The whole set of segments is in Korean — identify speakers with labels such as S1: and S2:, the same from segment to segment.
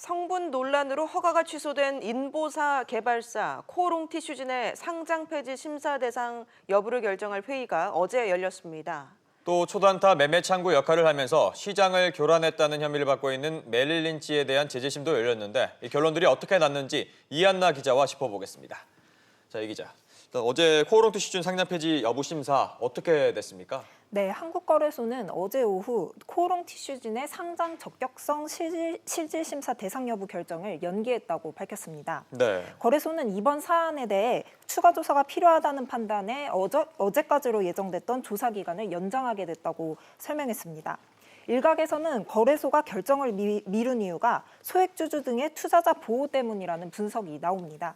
S1: 성분 논란으로 허가가 취소된 인보사 개발사 코오롱 티슈진의 상장 폐지 심사 대상 여부를 결정할 회의가 어제 열렸습니다.
S2: 또 초단타 매매 창구 역할을 하면서 시장을 교란했다는 혐의를 받고 있는 메릴 린치에 대한 재재심도 열렸는데 이 결론들이 어떻게 났는지 이한나 기자와 짚어보겠습니다. 자, 이 기자. 어제 코오롱 티슈진 상장 폐지 여부 심사 어떻게 됐습니까?
S3: 네, 한국거래소는 어제 오후 코오롱 티슈진의 상장 적격성 실질 심사 대상 여부 결정을 연기했다고 밝혔습니다.
S2: 네.
S3: 거래소는 이번 사안에 대해 추가 조사가 필요하다는 판단에 어제까지로 예정됐던 조사 기간을 연장하게 됐다고 설명했습니다. 일각에서는 거래소가 결정을 미룬 이유가 소액주주 등의 투자자 보호 때문이라는 분석이 나옵니다.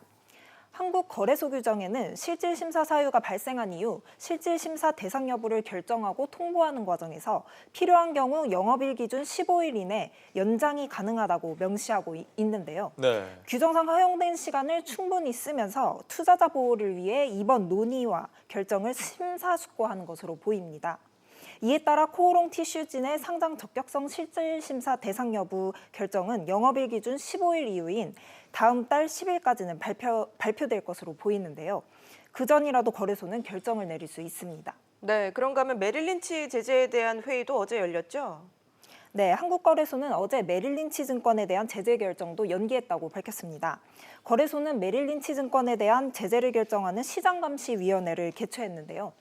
S3: 한국거래소 규정에는 실질심사 사유가 발생한 이후 실질심사 대상 여부를 결정하고 통보하는 과정에서 필요한 경우 영업일 기준 15일 이내 연장이 가능하다고 명시하고 있는데요.
S2: 네.
S3: 규정상 허용된 시간을 충분히 쓰면서 투자자 보호를 위해 이번 논의와 결정을 심사숙고하는 것으로 보입니다. 이에 따라 코오롱 티슈진의 상장 적격성 실질심사 대상 여부 결정은 영업일 기준 15일 이후인 다음 달 10일까지는 발표될 것으로 보이는데요. 그 전이라도 거래소는 결정을 내릴 수 있습니다.
S1: 네, 그런가 하면 메릴 린치 제재에 대한 회의도 어제 열렸죠?
S3: 네, 한국거래소는 어제 메릴 린치 증권에 대한 제재 결정도 연기했다고 밝혔습니다. 거래소는 메릴 린치 증권에 대한 제재를 결정하는 시장감시위원회를 개최했는데요.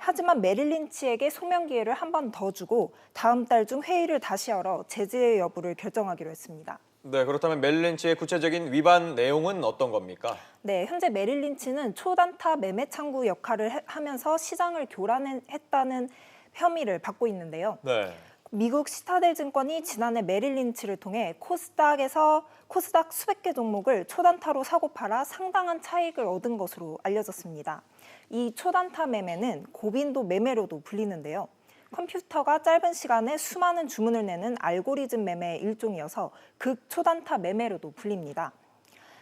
S3: 하지만 메릴 린치에게 소명 기회를 한 번 더 주고 다음 달 중 회의를 다시 열어 제재 여부를 결정하기로 했습니다.
S2: 네, 그렇다면 메릴 린치의 구체적인 위반 내용은 어떤 겁니까?
S3: 네, 현재 메릴 린치는 초단타 매매 창구 역할을 하면서 시장을 교란했다는 혐의를 받고 있는데요.
S2: 네.
S3: 미국 시타델 증권이 지난해 메릴 린치를 통해 코스닥 수백 개 종목을 초단타로 사고 팔아 상당한 차익을 얻은 것으로 알려졌습니다. 이 초단타 매매는 고빈도 매매로도 불리는데요. 컴퓨터가 짧은 시간에 수많은 주문을 내는 알고리즘 매매의 일종이어서 극초단타 매매로도 불립니다.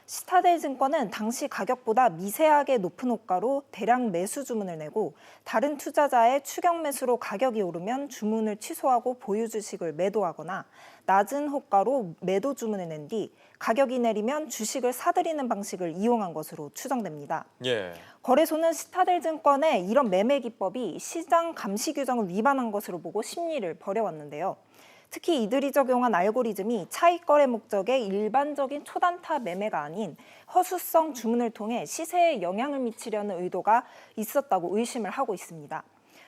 S3: 시타델 증권은 당시 가격보다 미세하게 높은 호가로 대량 매수 주문을 내고 다른 투자자의 추격 매수로 가격이 오르면 주문을 취소하고 보유 주식을 매도하거나 낮은 호가로 매도 주문을 낸 뒤 가격이 내리면 주식을 사들이는 방식을 이용한 것으로 추정됩니다.
S2: 예.
S3: 거래소는 시타델 증권의 이런 매매 기법이 시장 감시 규정을 위반한 것으로 보고 심리를 벌여왔는데요. 특히 이들이 적용한 알고리즘이 차익 거래 목적의 일반적인 초단타 매매가 아닌 허수성 주문을 통해 시세에 영향을 미치려는 의도가 있었다고 의심을 하고 있습니다.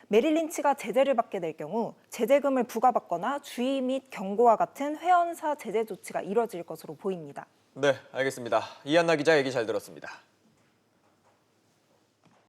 S3: 메릴 린치가 제재를 받게 될 경우 제재금을 부과받거나 주의 및 경고와 같은 회원사 제재 조치가 이뤄질 것으로 보입니다.
S2: 네, 알겠습니다. 이한나 기자 얘기 잘 들었습니다.